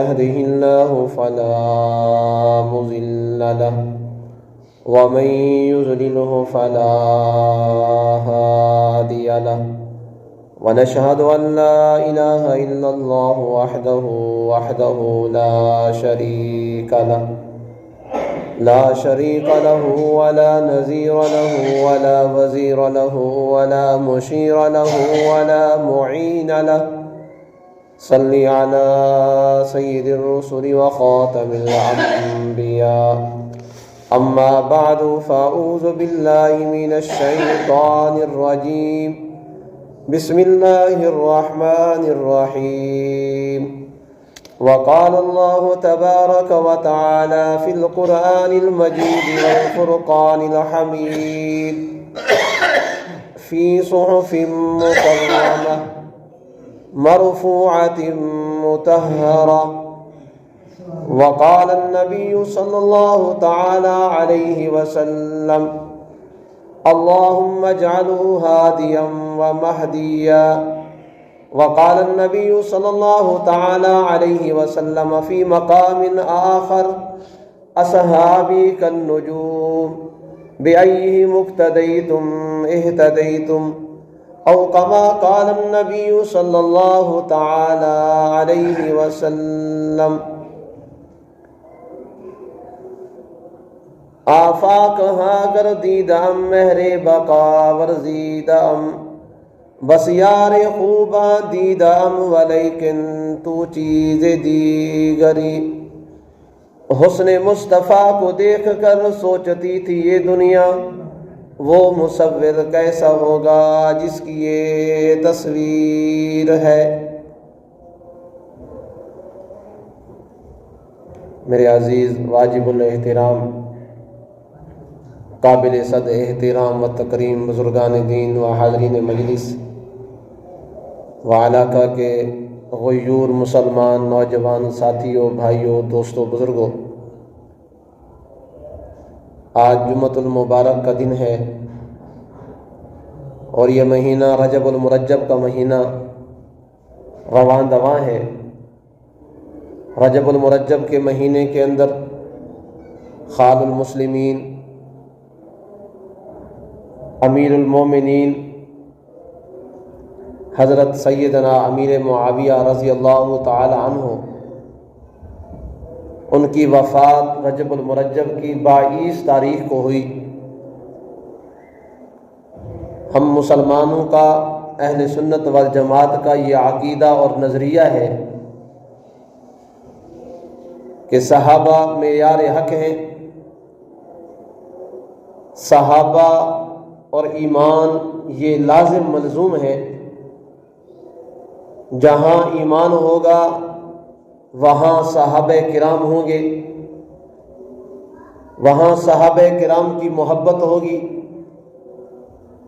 يهده الله فلا مضل له ومن يضلله فلا هادي له ونشهد أن لا إله إلا الله وحده لا شريك له ولا نظير له ولا وزير له ولا مشير له ولا معين له صل على سيد الرسل وخاتم الأنبياء أما بعد فأعوذ بالله من الشيطان الرجيم بسم الله الرحمن الرحيم وقال الله تبارك وتعالى في القرآن المجيد والفرقان الحميد في صحف مكرمة مرفوعة مطهرة وقال النبي صلى الله تعالى عليه وسلم اللهم اجعله هاديا ومهديا وقال النبي صلى الله تعالى عليه وسلم في مقام آخر أصحابي كالنجوم بأيهم اقتديتم اهتديتم أو كما قال النبي صلى الله تعالى عليه وسلم آفاق ہاں گردیدم مہر بقا ورزیدم بس یار خوباں دیدم ولیکن تو چیز دیگری حسن مصطفیٰ کو دیکھ کر سوچتی تھی یہ دنیا وہ مصور کیسا ہوگا جس کی یہ تصویر ہے۔ میرے عزیز واجب الاحترام قابل صد احترام و تکریم بزرگان دین و حاضرین مجلس و علاقہ کے غیور مسلمان نوجوان ساتھیوں بھائیوں دوستوں بزرگوں، آج جمعۃ المبارک کا دن ہے اور یہ مہینہ رجب المرجب کا مہینہ رواں دواں ہے۔ رجب المرجب کے مہینے کے اندر خال المسلمین امیر المومنین حضرت سیدنا امیر معاویہ رضی اللہ تعالی عنہ ان کی وفات رجب المرجب کی 22 تاریخ کو ہوئی۔ ہم مسلمانوں کا اہل سنت والجماعت کا یہ عقیدہ اور نظریہ ہے کہ صحابہ معیار حق ہیں۔ صحابہ اور ایمان یہ لازم ملزوم ہے۔ جہاں ایمان ہوگا وہاں صحابہ کرام ہوں گے، وہاں صحابہ کرام کی محبت ہوگی،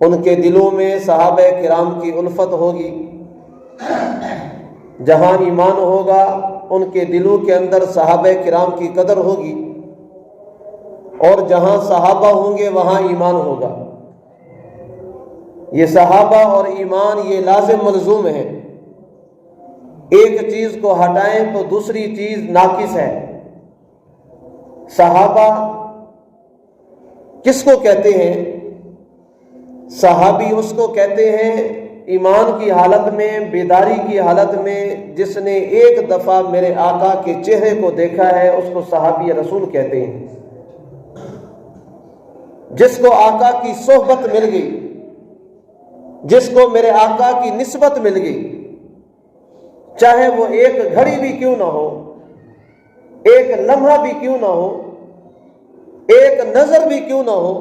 ان کے دلوں میں صحابہ کرام کی الفت ہوگی۔ جہاں ایمان ہوگا ان کے دلوں کے اندر صحابہ کرام کی قدر ہوگی، اور جہاں صحابہ ہوں گے وہاں ایمان ہوگا۔ یہ صحابہ اور ایمان یہ لازم ملزوم ہے۔ ایک چیز کو ہٹائیں تو دوسری چیز ناقص ہے۔ صحابہ کس کو کہتے ہیں؟ صحابی اس کو کہتے ہیں ایمان کی حالت میں، بیداری کی حالت میں جس نے ایک دفعہ میرے آقا کے چہرے کو دیکھا ہے اس کو صحابی رسول کہتے ہیں۔ جس کو آقا کی صحبت مل گئی، جس کو میرے آقا کی نسبت مل گئی، چاہے وہ ایک گھڑی بھی کیوں نہ ہو، ایک لمحہ بھی کیوں نہ ہو، ایک نظر بھی کیوں نہ ہو،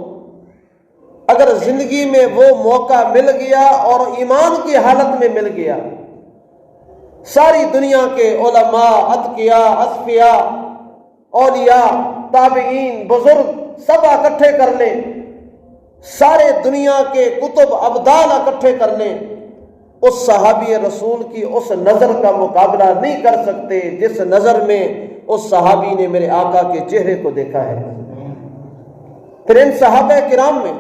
اگر زندگی میں وہ موقع مل گیا اور ایمان کی حالت میں مل گیا، ساری دنیا کے علماء، اتقیاء، اصفیاء، اولیاء، تابعین، بزرگ سب اکٹھے کر لیں، سارے دنیا کے کتب ابدال اکٹھے کر لیں، اس صحابی رسول کی اس نظر کا مقابلہ نہیں کر سکتے جس نظر میں اس صحابی نے میرے آقا کے چہرے کو دیکھا ہے۔ پھر ان صحابہ کرام میں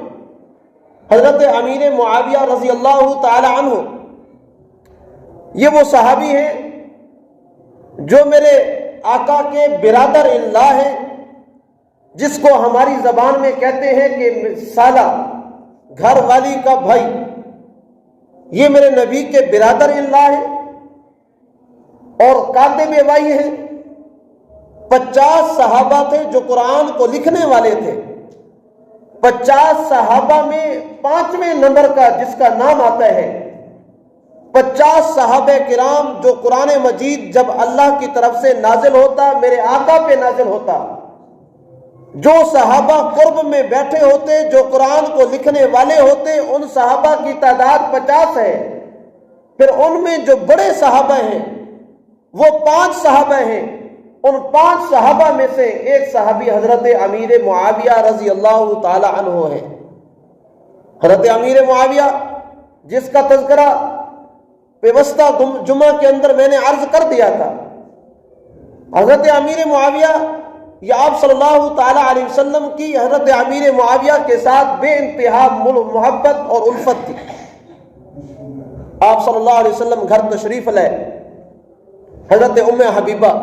حضرت امیر معاویہ رضی اللہ تعالی عنہ یہ وہ صحابی ہیں جو میرے آقا کے برادر اللہ ہیں، جس کو ہماری زبان میں کہتے ہیں کہ سالہ، گھر والی کا بھائی، یہ میرے نبی کے برادر اللہ ہیں اور کاتب وحی ہیں۔ 50 صحابہ تھے جو قرآن کو لکھنے والے تھے۔ 50 صحابہ میں 5ویں نمبر کا جس کا نام آتا ہے، 50 صحابہ کرام جو قرآن مجید جب اللہ کی طرف سے نازل ہوتا، میرے آقا پہ نازل ہوتا، جو صحابہ قرب میں بیٹھے ہوتے، جو قرآن کو لکھنے والے ہوتے، ان صحابہ کی تعداد 50 ہے۔ پھر ان میں جو بڑے صحابہ ہیں وہ 5 صحابہ ہیں۔ ان 5 صحابہ میں سے ایک صحابی حضرت امیر معاویہ رضی اللہ تعالی عنہ ہے۔ حضرت امیر معاویہ جس کا تذکرہ پیوستہ جمعہ کے اندر میں نے عرض کر دیا تھا، حضرت امیر معاویہ یہ آپ صلی اللہ تعالی علیہ وسلم کی حضرت امیر معاویہ کے ساتھ بے انتہا محبت اور الفت تھی۔ آپ صلی اللہ علیہ وسلم گھر تشریف لائے، حضرت ام حبیبہ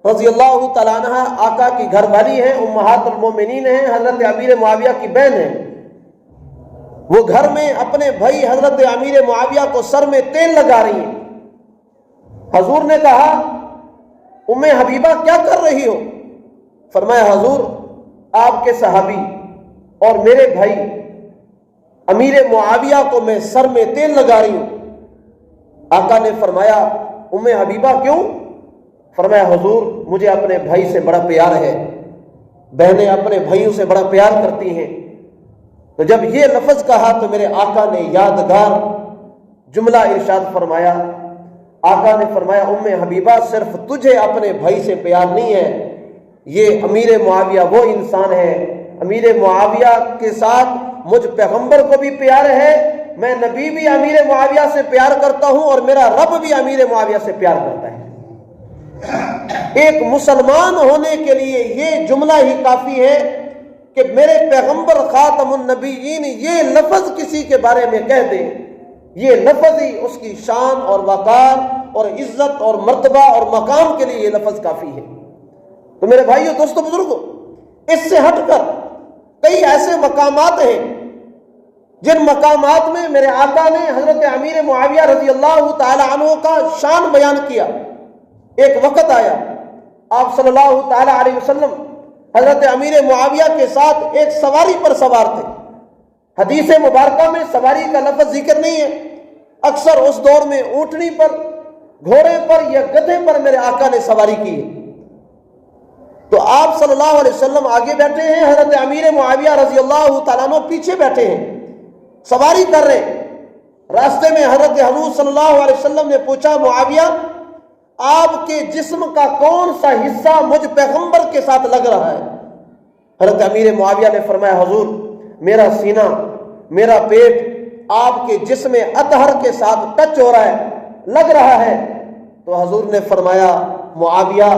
رضی اللہ تعالیٰ عنہ آقا کی گھر والی ہیں، امہات المومنین ہیں، حضرت امیر معاویہ کی بہن ہیں۔ وہ گھر میں اپنے بھائی حضرت امیر معاویہ کو سر میں تیل لگا رہی ہیں۔ حضور نے کہا، ام حبیبہ کیا کر رہی ہو؟ فرمایا، حضور آپ کے صحابی اور میرے بھائی امیر معاویہ کو میں سر میں تیل لگا رہی ہوں۔ آقا نے فرمایا، ام حبیبہ کیوں؟ فرمایا، حضور مجھے اپنے بھائی سے بڑا پیار ہے، بہنیں اپنے بھائیوں سے بڑا پیار کرتی ہیں۔ تو جب یہ لفظ کہا تو میرے آقا نے یادگار جملہ ارشاد فرمایا۔ آقا نے فرمایا، ام حبیبہ صرف تجھے اپنے بھائی سے پیار نہیں ہے، یہ امیر معاویہ وہ انسان ہے، امیر معاویہ کے ساتھ مجھ پیغمبر کو بھی پیار ہے، میں نبی بھی امیر معاویہ سے پیار کرتا ہوں اور میرا رب بھی امیر معاویہ سے پیار کرتا ہے۔ ایک مسلمان ہونے کے لیے یہ جملہ ہی کافی ہے کہ میرے پیغمبر خاتم النبیین یہ لفظ کسی کے بارے میں کہہ دے، یہ لفظ ہی اس کی شان اور وقار اور عزت اور مرتبہ اور مقام کے لیے یہ لفظ کافی ہے۔ تو میرے بھائیو، دوستو، بزرگوں، اس سے ہٹ کر کئی ایسے مقامات ہیں جن مقامات میں میرے آقا نے حضرت امیر معاویہ رضی اللہ تعالی عنہ کا شان بیان کیا۔ ایک وقت آیا، آپ صلی اللہ تعالی علیہ وسلم حضرت امیر معاویہ کے ساتھ ایک سواری پر سوار تھے۔ حدیث مبارکہ میں سواری کا لفظ ذکر نہیں ہے، اکثر اس دور میں اونٹنی پر، گھوڑے پر یا گدھے پر میرے آقا نے سواری کی ہے۔ تو آپ صلی اللہ علیہ وسلم آگے بیٹھے ہیں، حضرت امیر معاویہ رضی اللہ تعالیٰ عنہ پیچھے بیٹھے ہیں، سواری کر رہے ہیں۔ راستے میں حضرت حضور صلی اللہ علیہ وسلم نے پوچھا، معاویہ آپ کے جسم کا کون سا حصہ مجھ پیغمبر کے ساتھ لگ رہا ہے؟ حضرت امیر معاویہ نے فرمایا، حضور میرا سینہ، میرا پیٹ آپ کے جسم اطہر کے ساتھ ٹچ ہو رہا ہے، لگ رہا ہے۔ تو حضور نے فرمایا، معاویہ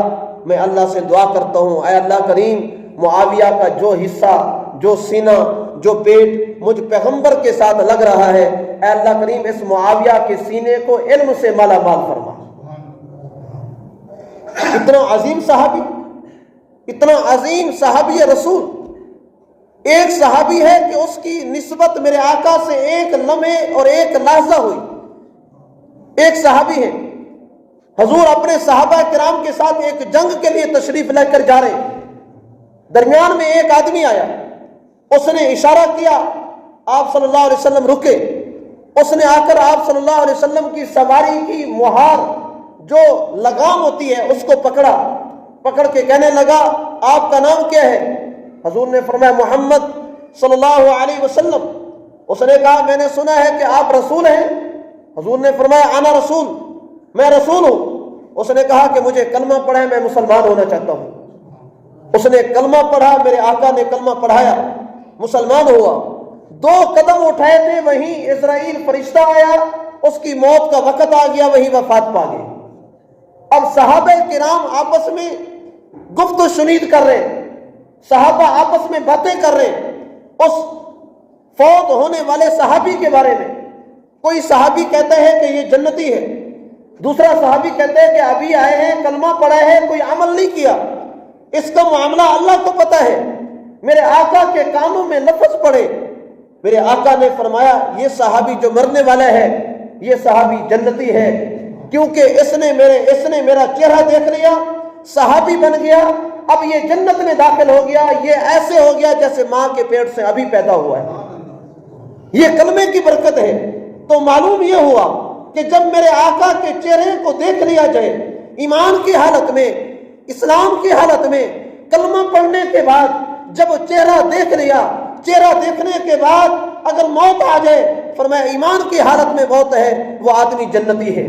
میں اللہ سے دعا کرتا ہوں، اے اللہ کریم، معاویہ کا جو حصہ، جو سینہ، جو پیٹ مجھ پیغمبر کے ساتھ لگ رہا ہے، اے اللہ کریم اس معاویہ کے سینے کو علم سے مالا مال فرما۔ اتنا عظیم صحابی، اتنا عظیم صحابی رسول، ایک صحابی ہے کہ اس کی نسبت میرے آقا سے ایک لمحے اور ایک لحظہ ہوئی۔ ایک صحابی ہے، حضور اپنے صحابہ کرام کے ساتھ ایک جنگ کے لیے تشریف لے کر جا رہے ہیں، درمیان میں ایک آدمی آیا، اس نے اشارہ کیا، آپ صلی اللہ علیہ وسلم رکے۔ اس نے آ کر آپ صلی اللہ علیہ وسلم کی سواری کی مہار جو لگام ہوتی ہے اس کو پکڑ کے کہنے لگا، آپ کا نام کیا ہے؟ حضور نے فرمایا، محمد صلی اللہ علیہ وسلم۔ اس نے کہا، میں نے سنا ہے کہ آپ رسول ہیں۔ حضور نے فرمایا، انا رسول، میں رسول ہوں۔ اس نے کہا کہ مجھے کلمہ پڑھائیں، میں مسلمان ہونا چاہتا ہوں۔ اس نے کلمہ پڑھا، میرے آقا نے کلمہ پڑھایا، مسلمان ہوا۔ 2 قدم اٹھائے تھے، وہیں اسرائیل فرشتہ آیا، اس کی موت کا وقت آ گیا، وہیں وفات پا گئے۔ اب صحابہ کرام آپس میں گفت و شنید کر رہے ہیں، صحابہ آپس میں باتیں کر رہے ہیں اس فوت ہونے والے صحابی کے بارے میں۔ کوئی صحابی کہتا ہے کہ یہ جنتی ہے، دوسرا صحابی کہتے ہیں کہ ابھی آئے ہیں، کلمہ پڑھا ہے، کوئی عمل نہیں کیا، اس کا معاملہ اللہ کو پتہ ہے، میرے آقا کے کانوں میں لفظ پڑے۔ میرے آقا نے فرمایا یہ صحابی جو مرنے والا ہے یہ صحابی جنتی ہے، کیونکہ اس نے میرا چہرہ دیکھ لیا، صحابی بن گیا، اب یہ جنت میں داخل ہو گیا، یہ ایسے ہو گیا جیسے ماں کے پیٹ سے ابھی پیدا ہوا ہے۔ یہ کلمے کی برکت ہے۔ تو معلوم یہ ہوا کہ جب میرے آقا کے چہرے کو دیکھ لیا جائے، ایمان کی حالت میں، اسلام کی حالت میں، کلمہ پڑھنے کے بعد جب چہرہ دیکھ لیا، چہرہ دیکھنے کے بعد اگر موت آ جائے، فرمایا ایمان کی حالت میں موت ہے، وہ آدمی جنتی ہے۔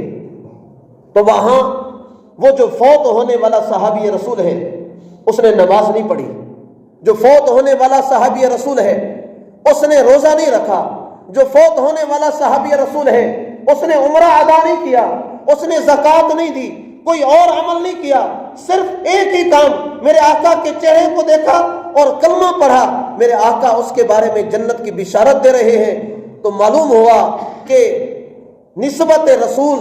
تو وہاں وہ جو فوت ہونے والا صحابی رسول ہے اس نے نماز نہیں پڑھی، جو فوت ہونے والا صحابی رسول ہے اس نے روزہ نہیں رکھا، جو فوت ہونے والا صحابی رسول ہے اس نے عمرہ ادا نہیں کیا، اس نے زکوٰۃ نہیں دی، کوئی اور عمل نہیں کیا، صرف ایک ہی کام، میرے آقا کے چہرے کو دیکھا اور کلمہ پڑھا، میرے آقا اس کے بارے میں جنت کی بشارت دے رہے ہیں۔ تو معلوم ہوا کہ نسبت رسول،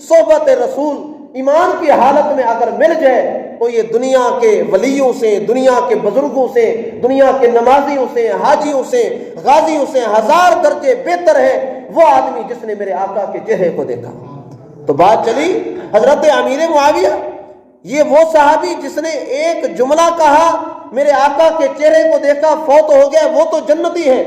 صحبت رسول ایمان کی حالت میں اگر مل جائے تو یہ دنیا کے ولیوں سے، دنیا کے بزرگوں سے، دنیا کے نمازیوں سے، حاجیوں سے، غازیوں سے 1000 درجے بہتر ہے وہ آدمی جس نے میرے آقا کے چہرے کو دیکھا۔ تو بات چلی حضرت امیر معاویہ، یہ وہ صحابی جس نے ایک جملہ کہا، میرے آقا کے چہرے کو دیکھا، فوت ہو گیا، وہ تو جنتی ہے۔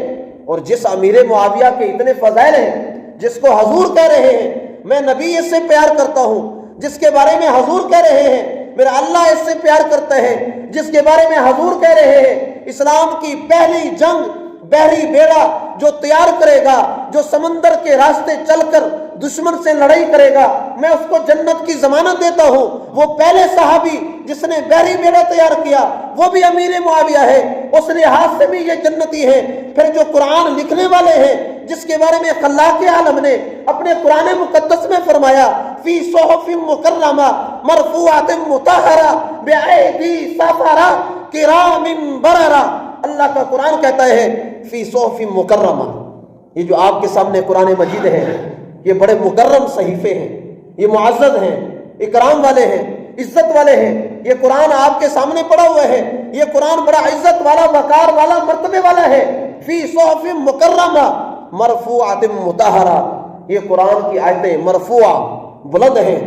اور جس امیر معاویہ کے اتنے فضائل ہیں، جس کو حضور کہہ رہے ہیں میں نبی اس سے پیار کرتا ہوں، جس کے بارے میں حضور کہہ رہے ہیں میرا اللہ اس سے پیار کرتا ہے، جس کے بارے میں حضور کہہ رہے ہیں اسلام کی پہلی جنگ بحری بیڑا جو تیار کرے گا، جو سمندر کے راستے چل کر دشمن سے لڑائی کرے گا، میں اس کو جنت کی ضمانت دیتا ہوں۔ وہ پہلے صحابی جس نے بحری بیڑا تیار کیا وہ بھی امیر معاویہ ہے، اس لحاظ سے بھی یہ جنتی ہے۔ پھر جو قرآن لکھنے والے ہیں، جس کے بارے میں خلاق عالم نے اپنے قرآن مقدس میں فرمایا فی صحف مکرمہ مرفوعۃ مطہرہ بأیدی سفرہ کرام بررہ، اللہ کا قرآن کہتا ہے فی صحف مکرمہ، یہ جو آپ کے سامنے قرآن مجید ہے یہ بڑے مکرم صحیفے ہیں، یہ معزز ہیں، اکرام والے ہیں، عزت والے ہیں۔ یہ قرآن آپ کے سامنے پڑا ہوا ہے، یہ قرآن بڑا عزت والا، وقار والا، مرتبے والا ہے۔ فی صحف مکرمہ مرفوعۃ مطہرہ، یہ قرآن کی آیتیں مرفوع، بلند ہیں،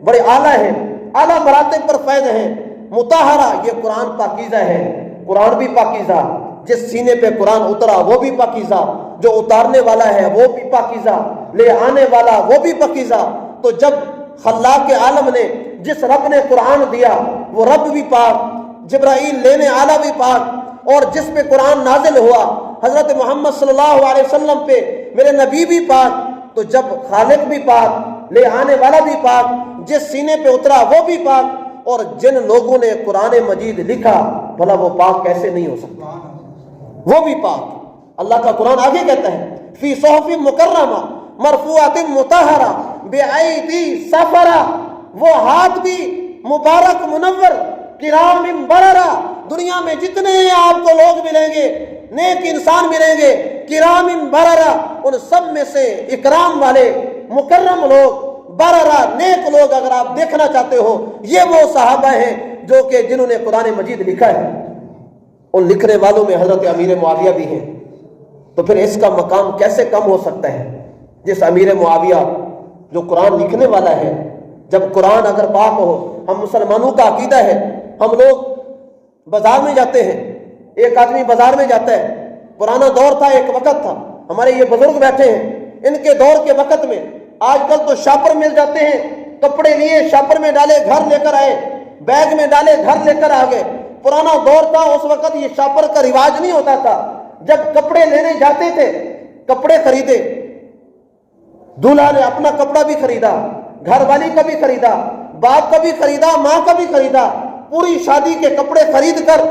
بڑے اعلیٰ ہیں، اعلیٰ مراتب پر فائز ہیں۔ مطہرہ، یہ قرآن پاکیزہ ہے، قرآن بھی پاکیزہ، جس سینے پہ قرآن اترا وہ بھی پاکیزہ، جو اتارنے والا ہے وہ بھی پاکیزہ، لے آنے والا وہ بھی پاکیزہ۔ تو جب خلاق عالم نے، جس رب نے قرآن دیا وہ رب بھی پاک، جبرائیل لینے والا بھی پاک، اور جس پہ قرآن نازل ہوا حضرت محمد صلی اللہ علیہ وسلم پہ میرے نبی بھی پاک، تو جب خالق بھی پاک، لے آنے والا بھی پاک، جس سینے پہ اترا وہ بھی پاک، اور جن لوگوں نے قرآن مجید لکھا بھلا وہ پاک کیسے نہیں ہو سکتا، وہ بھی پاک۔ اللہ کا قرآن آگے کہتا ہے فی صحف مکرمہ مرفوعۃ مطہرہ بأیدی سفرہ، وہ ہاتھ بھی مبارک منور، کرام بررہ، دنیا میں جتنے آپ کو لوگ ملیں گے، نیک انسان ملیں گے، کرام بررہ، ان سب میں سے اکرام والے، مکرم لوگ، بررہ، نیک لوگ اگر آپ دیکھنا چاہتے ہو یہ وہ صحابہ ہیں جو کہ جنہوں نے قرآن مجید لکھا ہے۔ ان لکھنے والوں میں حضرت امیر معاویہ بھی ہیں۔ تو پھر اس کا مقام کیسے کم ہو سکتا ہے؟ جس امیر معاویہ جو قرآن لکھنے والا ہے، جب قرآن اگر پاک ہو، ہم مسلمانوں کا عقیدہ ہے، ہم لوگ بازار میں جاتے ہیں، ایک آدمی بازار میں جاتا ہے، پرانا دور تھا، ایک وقت تھا، ہمارے یہ بزرگ بیٹھے ہیں، ان کے دور کے وقت میں، آج کل تو شاپر مل جاتے ہیں، کپڑے لیے شاپر میں ڈالے گھر لے کر آئے، بیگ میں ڈالے گھر لے کر آ گئے۔ پرانا دور تھا، اس وقت یہ شاپر کا رواج نہیں ہوتا تھا۔ جب کپڑے لینے جاتے تھے، کپڑے خریدے، دولہا نے اپنا کپڑا بھی خریدا، گھر والی کا بھی خریدا، باپ کا بھی خریدا، ماں کا بھی خریدا، پوری شادی کے کپڑے خرید کر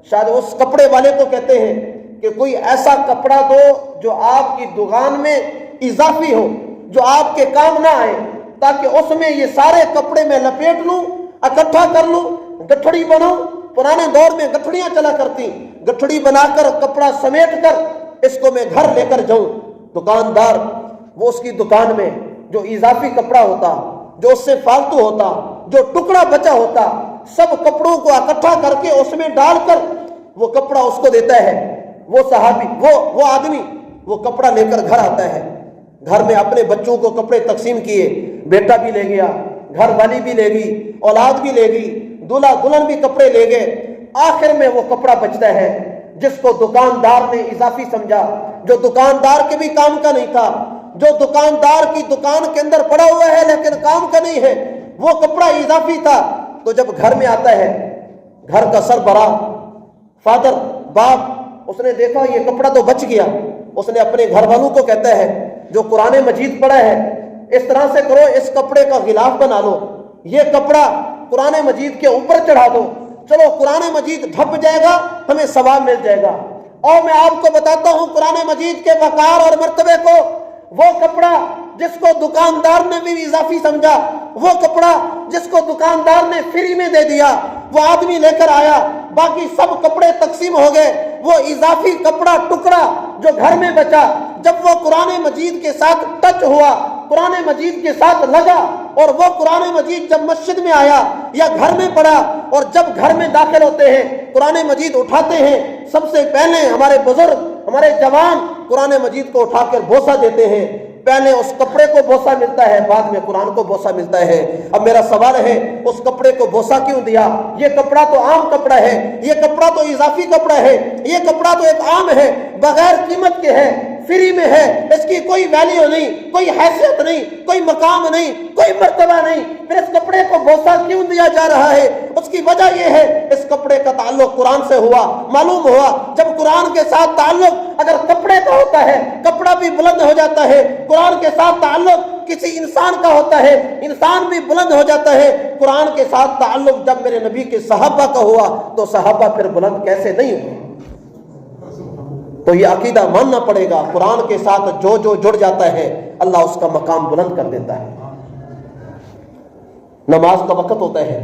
شاید اس کپڑے والے کو کہتے ہیں کہ کوئی ایسا کپڑا دو جو آپ کی دکان میں اضافی ہو، جو آپ کے کام نہ آئے، تاکہ اس میں یہ سارے کپڑے میں لپیٹ لوں، اکٹھا کر لوں، گٹھڑی بناؤں۔ پرانے دور میں گٹھڑیاں چلا کرتی، گٹھڑی بنا کر کپڑا سمیٹ کر اس کو میں گھر لے کر جاؤں۔ دکاندار وہ اس کی دکان میں جو اضافی کپڑا ہوتا جو اس سے فالتو ہوتا، جو ٹکڑا بچا ہوتا، سب کپڑوں کو اکٹھا کر کے اس میں ڈال کر وہ کپڑا اس کو دیتا ہے۔ وہ صحابی، وہ آدمی وہ کپڑا لے کر گھر آتا ہے، گھر میں اپنے بچوں کو کپڑے تقسیم کیے، بیٹا بھی لے گیا، گھر والی بھی لے گئی، اولاد بھی لے گئی، دلہا دلہن بھی کپڑے لے گئے۔ آخر میں وہ کپڑا بچتا ہے جس کو دکاندار نے اضافی سمجھا، جو دکاندار کے بھی کام کا نہیں تھا، جو دکاندار کی دکان کے اندر پڑا ہوا ہے لیکن کام کا نہیں ہے، وہ کپڑا اضافی تھا۔ تو جب گھر میں آتا ہے، گھر کا سربراہ، فادر، باپ، اس نے دیکھا یہ کپڑا تو بچ گیا، اس نے اپنے گھر والوں کو کہتا ہے جو قرآن مجید پڑھا ہے اس طرح سے کرو، اس کپڑے کا غلاف بنا لو، یہ کپڑا قرآن مجید کے اوپر چڑھا دو، چلو قرآن مجید ڈھپ جائے گا، ہمیں ثواب مل جائے گا۔ اور میں آپ کو بتاتا ہوں قرآن مجید کے وقار اور مرتبے کو، وہ کپڑا جس کو دکاندار نے بھی اضافی سمجھا، وہ کپڑا جس کو دکاندار نے فری میں دے دیا، وہ آدمی لے کر آیا، باقی سب کپڑے تقسیم ہو گئے، وہ اضافی کپڑا ٹکڑا جو گھر میں بچا، جب وہ قرآن مجید کے ساتھ ٹچ ہوا، قرآن مجید کے ساتھ لگا، اور وہ قرآن مجید جب مسجد میں آیا یا گھر میں پڑھا، اور جب گھر میں داخل ہوتے ہیں قرآن مجید اٹھاتے ہیں، سب سے پہلے ہمارے بزرگ، ہمارے جوان قرآن مجید کو اٹھا کر بوسہ دیتے ہیں۔ پہلے اس کپڑے کو بوسہ ملتا ہے، بعد میں قرآن کو بوسہ ملتا ہے۔ اب میرا سوال ہے اس کپڑے کو بوسہ کیوں دیا؟ یہ کپڑا تو عام کپڑا ہے، یہ کپڑا تو اضافی کپڑا ہے، یہ کپڑا تو ایک عام ہے، بغیر قیمت کے ہے، فری میں ہے، اس کی کوئی ویلیو نہیں، کوئی حیثیت نہیں، کوئی مقام نہیں، کوئی مرتبہ نہیں، پھر اس کپڑے کو بوسہ کیوں دیا جا رہا ہے؟ اس کی وجہ یہ ہے اس کپڑے کا تعلق قرآن سے ہوا، معلوم ہوا جب قرآن کے ساتھ تعلق اگر کپڑے کا ہوتا ہے، کپڑا بھی بلند ہو جاتا ہے، قرآن کے ساتھ تعلق کسی انسان کا ہوتا ہے، انسان بھی بلند ہو جاتا ہے۔ قرآن کے ساتھ تعلق جب میرے نبی کے صحابہ کا ہوا تو صحابہ پھر بلند کیسے نہیں ہوئے؟ تو یہ عقیدہ ماننا پڑے گا، قرآن کے ساتھ جو جو جڑ جاتا ہے اللہ اس کا مقام بلند کر دیتا ہے۔ نماز کا وقت ہوتا ہے،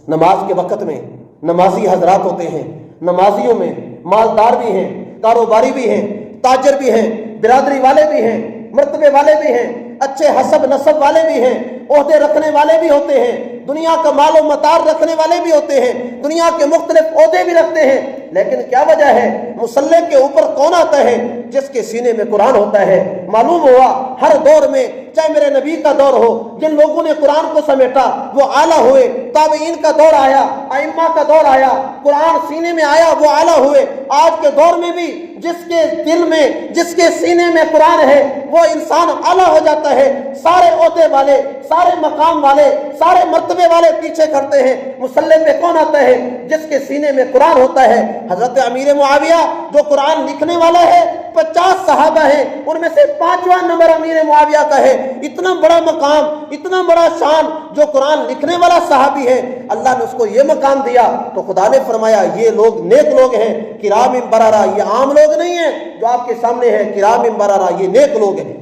نماز کے وقت میں نمازی حضرات ہوتے ہیں، نمازیوں میں مالدار بھی ہیں، کاروباری بھی ہیں، تاجر بھی ہیں، برادری والے بھی ہیں، مرتبے والے بھی ہیں، اچھے حسب نسب والے بھی ہیں، عہدے رکھنے والے بھی ہوتے ہیں، دنیا کا مال و متاع رکھنے والے بھی ہوتے ہیں، دنیا کے مختلف عہدے بھی رکھتے ہیں، لیکن کیا وجہ ہے؟ مصلی کے اوپر کون آتا ہے؟ جس کے سینے میں قرآن ہوتا ہے۔ معلوم ہوا ہر دور میں، چاہے میرے نبی کا دور ہو، جن لوگوں نے قرآن کو سمیٹا وہ اعلیٰ ہوئے، تابعین کا دور آیا، ائمہ کا دور آیا، قرآن سینے میں آیا وہ اعلیٰ ہوئے۔ آج کے دور میں بھی جس کے دل میں، جس کے سینے میں قرآن ہے وہ انسان اعلیٰ ہو جاتا ہے۔ سارے عہدے والے، سارے مقام والے، سارے مرتبے والے پیچھے کرتے ہیں، مصلی پہ کون آتا ہے؟ جس کے سینے میں قرآن ہوتا ہے۔ حضرت امیر معاویہ جو قرآن لکھنے والا ہے، 50 صحابہ ہیں، ان میں سے 5واں نمبر امیر معاویہ کا ہے۔ اتنا بڑا مقام، اتنا بڑا شان جو قرآن لکھنے والا صحابی ہے، اللہ نے اس کو یہ مقام دیا تو خدا نے فرمایا یہ لوگ نیک لوگ ہیں، کرام بررہ، یہ عام لوگ نہیں ہیں جو آپ کے سامنے ہیں، کرام بررہ، یہ نیک لوگ ہیں۔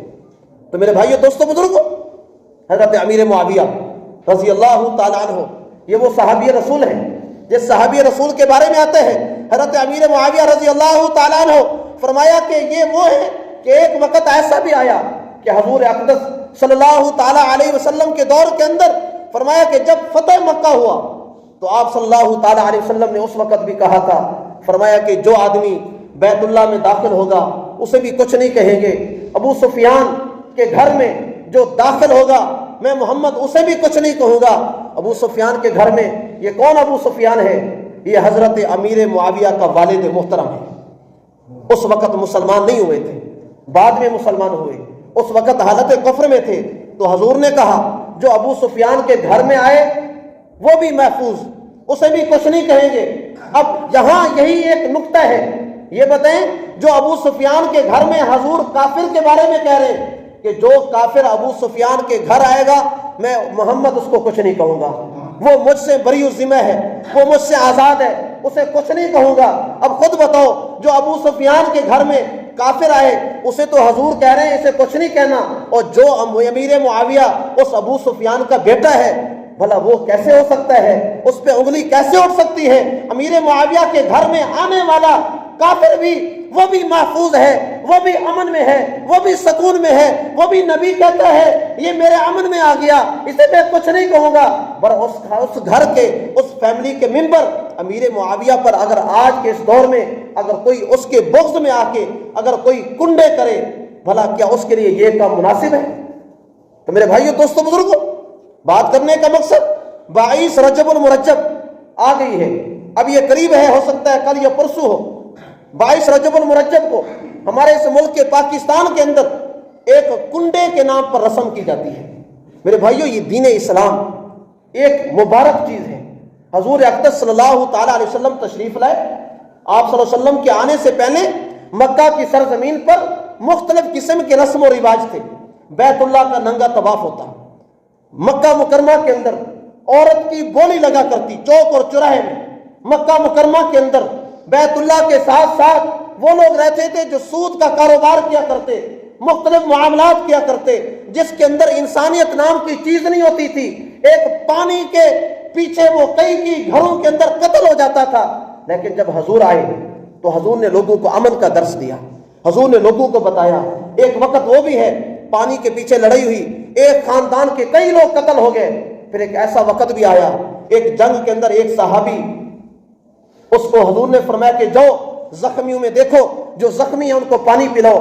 تو میرے بھائیو، دوستو، بزرگوں، حضرت امیر معاویہ رضی اللہ تعالیٰ عنہ یہ وہ صحابی رسول ہیں جس صحابی رسول کے بارے میں آتے ہیں حضرت امیر معاویہ رضی اللہ تعالیٰ عنہ، فرمایا کہ یہ وہ ہے کہ ایک وقت ایسا بھی آیا کہ حضور اقدس صلی اللہ تعالیٰ علیہ وسلم کے دور کے اندر فرمایا کہ جب فتح مکہ ہوا تو آپ صلی اللہ تعالیٰ علیہ وسلم نے اس وقت بھی کہا تھا، فرمایا کہ جو آدمی بیت اللہ میں داخل ہوگا اسے بھی کچھ نہیں کہیں گے، ابو سفیان کے گھر میں جو داخل ہوگا میں محمد اسے بھی کچھ نہیں کہوں گا۔ ابو سفیان کے گھر میں یہ کون ابو سفیان ہے؟ یہ حضرت امیر معاویہ کا والد محترم ہے۔ اس وقت مسلمان نہیں ہوئے تھے، بعد میں مسلمان ہوئے، اس وقت حالت کفر میں تھے۔ تو حضور نے کہا جو ابو سفیان کے گھر میں آئے وہ بھی محفوظ، اسے بھی کچھ نہیں کہیں گے۔ اب یہاں یہی ایک نقطہ ہے، یہ بتائیں جو ابو سفیان کے گھر میں حضور کافر کے بارے میں کہہ رہے ہیں کہ جو کافر ابو سفیان کے گھر آئے گا میں محمد اس کو کچھ نہیں کہوں گا، وہ مجھ سے بری الذمہ ہے، وہ مجھ سے آزاد ہے، اسے کچھ نہیں کہوں گا۔ اب خود بتاؤ جو ابو سفیان کے گھر میں کافر آئے اسے تو حضور کہہ رہے ہیں اسے کچھ نہیں کہنا، اور جو امیر معاویہ اس ابو سفیان کا بیٹا ہے بھلا وہ کیسے ہو سکتا ہے؟ اس پہ انگلی کیسے اٹھ سکتی ہے؟ امیر معاویہ کے گھر میں آنے والا کافر بھی وہ بھی محفوظ ہے، وہ بھی امن میں ہے، وہ بھی سکون میں ہے، وہ بھی نبی کہتا ہے یہ میرے امن میں آ گیا، اسے میں کچھ نہیں کہوں گا۔ پر اس گھر کے، اس فیملی کے ممبر امیر معاویہ پر اگر آج کے اس دور میں اگر کوئی اس کے بغض میں آ کے اگر کوئی کنڈے کرے، بھلا کیا اس کے لیے یہ کام مناسب ہے؟ تو میرے بھائیو، دوستو، بزرگوں، بات کرنے کا مقصد 22 رجب المرجب آ گئی ہے، اب یہ قریب ہے، ہو سکتا ہے کل یا پرسوں ہو۔ 22 رجب المرجب کو ہمارے اس ملک کے پاکستان کے اندر ایک کنڈے کے نام پر رسم کی جاتی ہے۔ میرے بھائیو، یہ دین اسلام ایک مبارک چیز ہے۔ حضور اقدس صلی اللہ تعالیٰ علیہ وسلم تشریف لائے۔ آپ صلی اللہ علیہ وسلم کے آنے سے پہلے مکہ کی سرزمین پر مختلف قسم کے رسم و رواج تھے۔ بیت اللہ کا ننگا طواف ہوتا، مکہ مکرمہ کے اندر عورت کی بولی لگا کرتی چوک اور چوراہے میں۔ مکہ مکرمہ کے اندر بیت اللہ کے ساتھ ساتھ وہ لوگ رہتے تھے جو سود کا کاروبار کیا کرتے، مختلف معاملات کیا کرتے، جس کے اندر انسانیت نام کی چیز نہیں ہوتی تھی۔ ایک پانی کے پیچھے وہ کئی کی گھروں کے اندر قتل ہو جاتا تھا۔ لیکن جب حضور آئے تو حضور نے لوگوں کو امن کا درس دیا، حضور نے لوگوں کو بتایا۔ ایک وقت وہ بھی ہے پانی کے پیچھے لڑائی ہوئی، ایک خاندان کے کئی لوگ قتل ہو گئے۔ پھر ایک ایسا وقت بھی آیا، ایک جنگ کے اندر ایک صحابی، اس کو حضور نے فرمایا کہ جاؤ زخمیوں میں دیکھو، جو زخمی ہیں ان کو پانی پلاؤ۔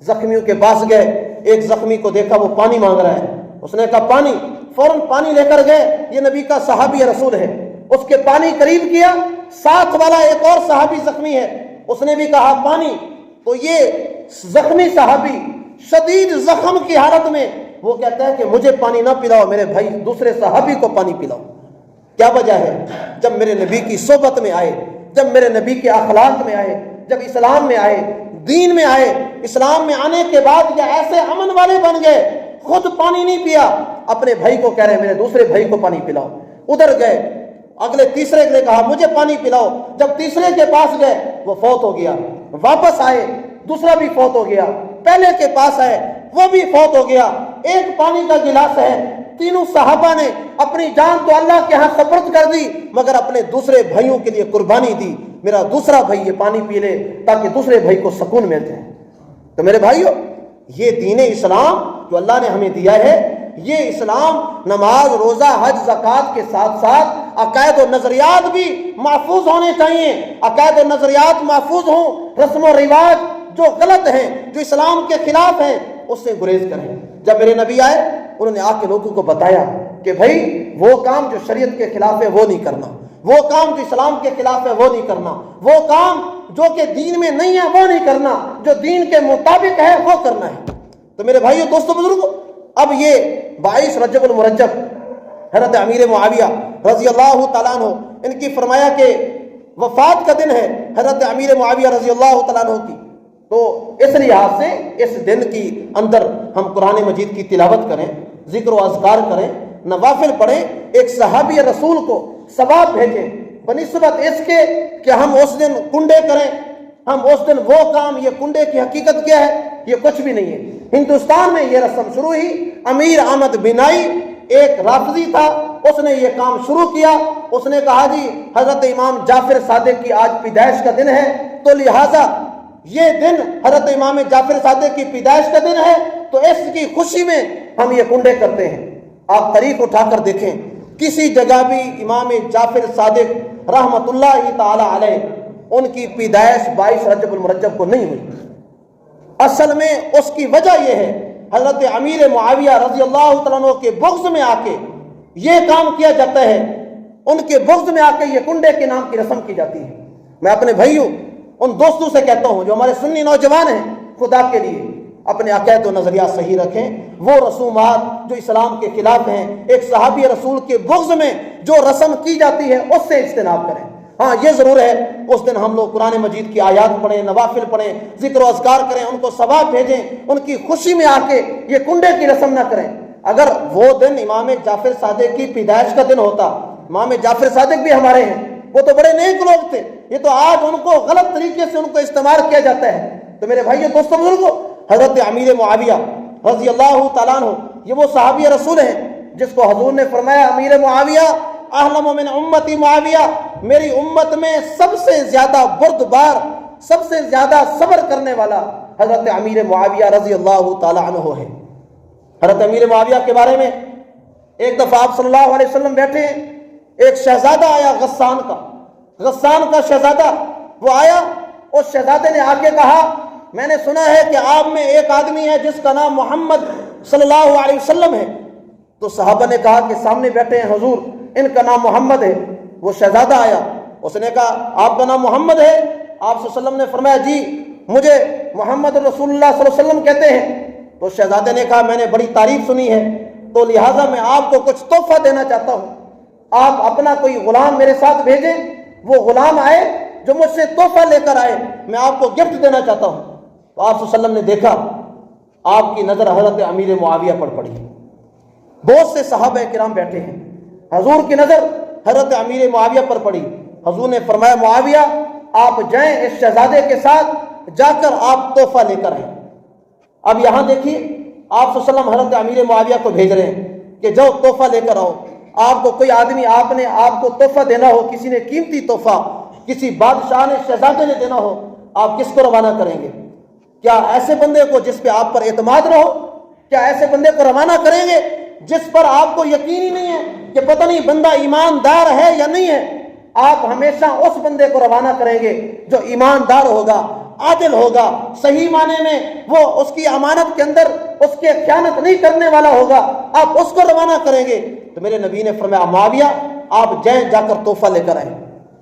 زخمیوں کے پاس گئے، ایک زخمی کو دیکھا وہ پانی مانگ رہا ہے، اس نے کہا پانی، فوراً پانی لے کر گئے، یہ نبی کا صحابی رسول ہے۔ اس کے پانی قریب کیا، ساتھ والا ایک اور صحابی زخمی ہے، اس نے بھی کہا پانی، تو یہ زخمی صحابی شدید زخم کی حالت میں وہ کہتا ہے کہ مجھے پانی نہ پلاؤ، میرے بھائی دوسرے صحابی کو پانی پلاؤ۔ کیا وجہ ہے؟ جب میرے نبی کی صحبت میں آئے، جب میرے نبی کے اخلاق میں آئے، جب اسلام میں آئے، دین میں آئے، اسلام میں آنے کے بعد یہ ایسے امن والے بن گئے، خود پانی نہیں پیا، اپنے بھائی کو کہہ رہے ہیں میرے دوسرے بھائی کو پانی پلاؤ۔ ادھر گئے، اگلے تیسرے نے کہا مجھے پانی پلاؤ، جب تیسرے کے پاس گئے وہ فوت ہو گیا، واپس آئے دوسرا بھی فوت ہو گیا، پہلے کے پاس آئے وہ بھی فوت ہو گیا۔ ایک پانی کا گلاس ہے، تینوں صحابہ نے اپنی جان تو اللہ کے ہاں سپرد کر دی، مگر اپنے دوسرے بھائیوں کے لیے قربانی دی، میرا دوسرا بھائی یہ پانی پی لے تاکہ دوسرے بھائی کو سکون مل جائے۔ تو میرے بھائیوں، یہ دین اسلام جو اللہ نے ہمیں دیا ہے، یہ اسلام نماز، روزہ، حج، زکوٰۃ کے ساتھ ساتھ عقائد و نظریات بھی محفوظ ہونے چاہیے۔ عقائد و نظریات محفوظ ہوں، رسم و رواج جو غلط ہیں، جو اسلام کے خلاف ہیں، اس سے گریز کریں۔ جب میرے نبی آئے، انہوں نے آ کے لوگوں کو بتایا کہ بھائی وہ کام جو شریعت کے خلاف ہے وہ نہیں کرنا، وہ کام جو اسلام کے خلاف ہے وہ نہیں کرنا، وہ کام جو کہ دین میں نہیں ہے وہ نہیں کرنا، جو دین کے مطابق ہے وہ کرنا ہے۔ تو میرے بھائیو، دوستو، بزرگوں، اب یہ 22 رجب المرجب حضرت امیر معاویہ رضی اللہ تعالیٰ عنہ، ان کی فرمایا کہ وفات کا دن ہے حضرت امیر معاویہ رضی اللہ تعالیٰ عنہ کی، تو اس لحاظ سے اس دن کی اندر ہم قرآن مجید کی تلاوت کریں، ذکر و اذکار کریں، نوافل پڑھیں، ایک صحابی رسول کو ثواب بھیجیں، بنسبت اس کے کہ ہم اس دن کنڈے کریں، ہم اس دن وہ کام، یہ کنڈے کی حقیقت کیا ہے؟ یہ کچھ بھی نہیں ہے۔ ہندوستان میں یہ رسم شروع ہوئی، امیر احمد بینائی ایک رافضی تھا، اس نے یہ کام شروع کیا، اس نے کہا جی حضرت امام جعفر صادق کی آج پیدائش کا دن ہے، تو لہٰذا یہ دن حضرت امام جعفر صادق کی پیدائش کا دن ہے، تو اس کی خوشی میں ہم یہ کنڈے کرتے ہیں۔ آپ تاریخ اٹھا کر دیکھیں، کسی جگہ بھی امام جعفر صادق رحمت اللہ تعالی علیہ ان کی پیدائش 22 رجب المرجب کو نہیں ہوئی۔ اصل میں اس کی وجہ یہ ہے، حضرت امیر معاویہ رضی اللہ تعالیٰ عنہ کے بغض میں آ کے یہ کام کیا جاتا ہے، ان کے بغض میں آ کے یہ کنڈے کے نام کی رسم کی جاتی ہے۔ میں اپنے بھائیوں، ان دوستوں سے کہتا ہوں جو ہمارے سنی نوجوان ہیں، خدا کے لیے اپنے عقائد و نظریات صحیح رکھیں، وہ رسومات جو اسلام کے خلاف ہیں، ایک صحابی رسول کے بغض میں جو رسم کی جاتی ہے اس سے اجتناب کریں۔ ہاں یہ ضرور ہے اس دن ہم لوگ قرآن مجید کی آیات پڑھیں، نوافل پڑھیں، ذکر و اذکار کریں، ان کو ثواب بھیجیں، ان کی خوشی میں آ کے یہ کنڈے کی رسم نہ کریں۔ اگر وہ دن امام جعفر صادق کی پیدائش کا دن ہوتا، امام جعفر صادق بھی ہمارے ہیں، وہ تو بڑے نیک لوگ تھے، یہ تو آج ان کو غلط طریقے سے ان کو استعمال کیا جاتا ہے۔ تو میرے بھائیو، دوستو، بزرگوں، حضرت امیر معاویہ رضی اللہ تعالیٰ عنہ یہ وہ صحابی رسول ہیں جس کو حضور نے فرمایا امیر معاویہ احلم من امتی معاویہ، میری امت میں سب سے زیادہ بردبار، سب سے زیادہ صبر کرنے والا حضرت امیر معاویہ رضی اللہ تعالی عنہ ہے۔ حضرت امیر معاویہ کے بارے میں ایک دفعہ آپ صلی اللہ علیہ وسلم بیٹھے ہیں، ایک شہزادہ آیا غسان کا شہزادہ، وہ آیا، اس شہزادے نے آ کے کہا میں نے سنا ہے کہ آپ میں ایک آدمی ہے جس کا نام محمد صلی اللہ علیہ وسلم ہے۔ تو صحابہ نے کہا کہ سامنے بیٹھے ہیں حضور، ان کا نام محمد ہے۔ وہ شہزادہ آیا، اس نے کہا آپ کا نام محمد ہے؟ آپ صلی اللہ علیہ وسلم نے فرمایا جی، مجھے محمد رسول اللہ صلی اللہ علیہ وسلم کہتے ہیں۔ تو شہزادے نے کہا میں نے بڑی تعریف سنی ہے، تو لہٰذا میں آپ کو کچھ تحفہ دینا چاہتا ہوں، آپ اپنا کوئی غلام میرے ساتھ بھیجیں، وہ غلام آئے جو مجھ سے تحفہ لے کر آئے، میں آپ کو گفٹ دینا چاہتا ہوں۔ تو آپ صلی اللہ علیہ وسلم نے دیکھا، آپ کی نظر حضرت امیر معاویہ پر پڑی، بہت سے صحابہ کرام بیٹھے ہیں، حضور کی نظر حضرت امیر معاویہ پر پڑی۔ حضور نے فرمایا معاویہ آپ جائیں اس شہزادے کے ساتھ، جا کر آپ تحفہ لے کر آئیں۔ اب یہاں دیکھیے آپ صلی اللہ علیہ وسلم حضرت امیر معاویہ کو بھیج رہے ہیں کہ جاؤ تحفہ لے کر آؤ۔ آپ کو کوئی آدمی آپ کو تحفہ دینا ہو، کسی نے قیمتی تحفہ کسی بادشاہ نے شہزادے نے دینا ہو، آپ کس کو روانہ کریں گے؟ کیا ایسے بندے کو جس پہ آپ پر اعتماد نہ ہو؟ کیا ایسے بندے کو روانہ کریں گے جس پر آپ کو یقین ہی نہیں ہے کہ پتہ نہیں بندہ ایماندار ہے یا نہیں ہے؟ آپ ہمیشہ اس بندے کو روانہ کریں گے جو ایماندار ہوگا، عادل ہوگا، صحیح معنی میں وہ اس کی امانت کے اندر اس کے خیانت نہیں کرنے والا ہوگا، آپ اس کو روانہ کریں گے۔ تو میرے نبی نے فرمایا معاویہ آپ جائیں، جا کر تحفہ لے کر آئیں۔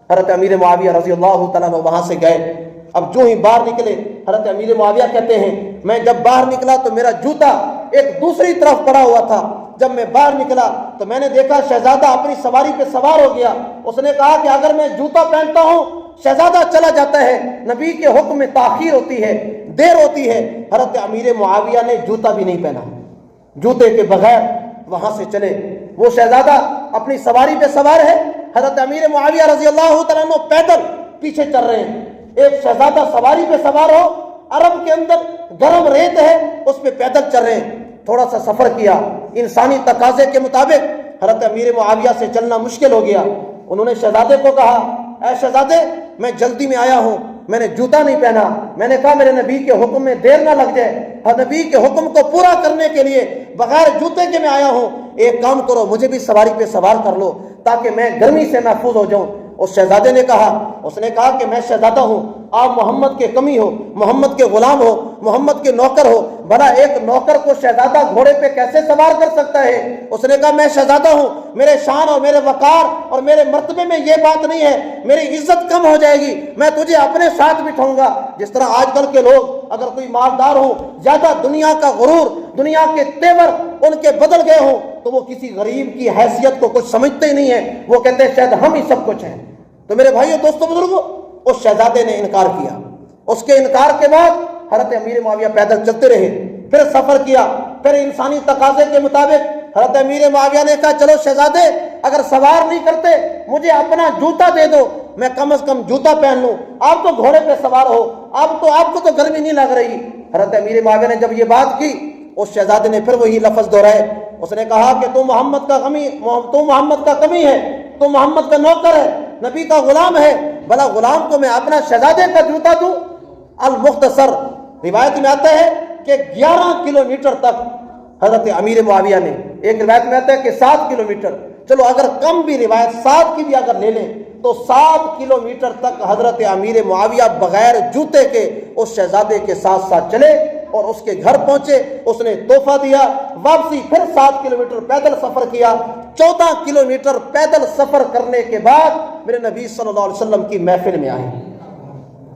حضرت امیر معاویہ رضی اللہ تعالیٰ عنہ وہاں سے گئے۔ اب جو ہی باہر نکلے، حضرت امیر معاویہ کہتے ہیں میں جب باہر نکلا تو میرا جوتا ایک دوسری طرف پڑا ہوا تھا۔ جب میں باہر نکلا تو میں نے دیکھا شہزادہ اپنی سواری پہ سوار ہو گیا۔ اس نے کہا کہ اگر میں جوتا پہنتا ہوں شہزادہ چلا جاتا ہے، نبی کے حکم میں تاخیر ہوتی ہے، دیر ہوتی ہے۔ حضرت امیر معاویہ نے جوتا بھی نہیں پہنا، جوتے کے بغیر وہاں سے چلے۔ وہ شہزادہ اپنی سواری پہ سوار ہے، حضرت امیر معاویہ رضی اللہ تعالیٰ عنہ پیدل پیچھے چل رہے ہیں۔ ایک شہزادہ سواری پہ سوار ہو، عرب کے اندر گرم ریت ہے، اس پہ پیدل چل رہے ہیں۔ تھوڑا سا سفر کیا، انسانی تقاضے کے مطابق حضرت امیر معاویہ سے چلنا مشکل ہو گیا۔ انہوں نے شہزادے کو کہا اے شہزادے میں جلدی میں آیا ہوں، میں نے جوتا نہیں پہنا، میں نے کہا میرے نبی کے حکم میں دیر نہ لگ جائے، ہر نبی کے حکم کو پورا کرنے کے لیے بغیر جوتے کے میں آیا ہوں، ایک کام کرو مجھے بھی سواری پہ سوار کر لو تاکہ میں گرمی سے محفوظ ہو جاؤں۔ اس شہزادے نے کہا، اس نے کہا کہ میں شہزادہ ہوں، آپ محمد کے کمی ہو، محمد کے غلام ہو، محمد کے نوکر ہو، بھلا ایک نوکر کو شہزادہ گھوڑے پہ کیسے سوار کر سکتا ہے؟ اس نے کہا میں شہزادہ ہوں، میرے شان اور میرے وقار اور میرے مرتبے میں یہ بات نہیں ہے، میری عزت کم ہو جائے گی، میں تجھے اپنے ساتھ بٹھاؤں گا۔ جس طرح آج کل کے لوگ اگر کوئی مالدار ہو، زیادہ دنیا کا غرور، دنیا کے تیور ان کے بدل گئے ہوں تو وہ کسی غریب کی حیثیت کو کچھ سمجھتے ہی نہیں ہیں، وہ کہتے ہیں شاید ہم ہی سب کچھ ہیں۔ تو میرے بھائیو دوستو بزرگو، اس شہزادے نے انکار کیا۔ اس کے انکار کے بعد حضرت امیر معاویہ پیدل چلتے رہے، پھر سفر کیا، پھر انسانی تقاضے کے مطابق حضرت امیر معاویہ نے کہا چلو شہزادے اگر سوار نہیں کرتے مجھے اپنا جوتا دے دو، میں کم از کم جوتا پہن لوں، آپ تو گھوڑے پہ سوار ہو، آپ کو تو گرمی نہیں لگ رہی۔ حضرت امیر معاویہ نے جب یہ بات کی، اس شہزادے نے پھر وہی لفظ دہرائے۔ اس نے کہا کہ تو محمد کا کمی ہے، تو محمد کا نوکر ہے، نبی کا غلام ہے، بھلا غلام کو میں اپنا شہزادے کا جوتا دوں؟ المختصر روایت میں آتا ہے کہ 11 کلومیٹر تک حضرت امیر معاویہ نے، ایک روایت میں آتا ہے کہ 7 کلومیٹر، چلو اگر کم بھی روایت 7 کی بھی اگر لے لیں تو 7 کلومیٹر تک حضرت امیر معاویہ بغیر جوتے کے اس شہزادے کے ساتھ ساتھ چلے اور اس کے گھر پہنچے، اس نے تحفہ دیا، واپسی پھر 7 کلومیٹر پیدل سفر کیا۔ 14 کلومیٹر پیدل سفر کرنے کے بعد میرے نبی صلی اللہ علیہ وسلم کی محفل میں آئے،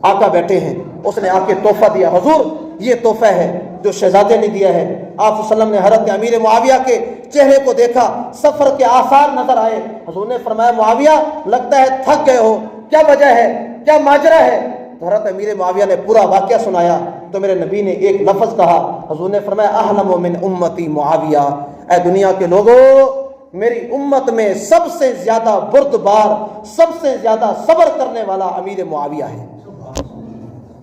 آقا بیٹھے ہیں، اس نے آ کے تحفہ دیا، حضور یہ تحفہ ہے جو شہزادے نے دیا ہے۔ آپ صلی اللہ علیہ وسلم نے حضرت امیر معاویہ کے چہرے کو دیکھا، سفر کے آثار نظر آئے۔ حضور نے فرمایا معاویہ لگتا ہے تھک گئے ہو، کیا وجہ ہے، کیا ماجرا ہے؟ تو حضرت امیر معاویہ نے پورا واقعہ سنایا تو میرے نبی نے ایک لفظ کہا، حضور نے فرمایا احلم من امتی معاویہ، اے دنیا کے لوگوں میری امت میں سب سے زیادہ بردبار، سب سے زیادہ صبر کرنے والا امیر معاویہ ہے۔